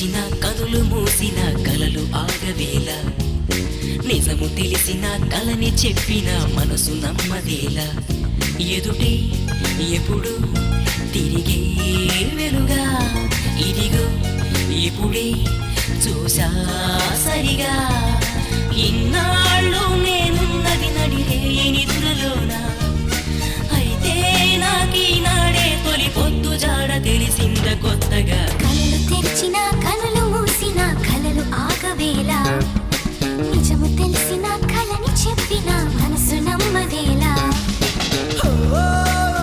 తెరిచిన కనులు మూసిన కలలు ఆగవేళ నిజము తెలిసిన కలని చెప్పిన మనసు నమ్మదేలా ఎదుటే ఎప్పుడు తిరిగే వెలుగా ఇదిగో ఇప్పుడే చూసా సరిగా ఇన్నాళ్ళు నేనున్నది నడిరే నిదురలోనా అయితే నాకీనాడే తొలి పొద్దు జాడ తెలిసింద కొత్తగా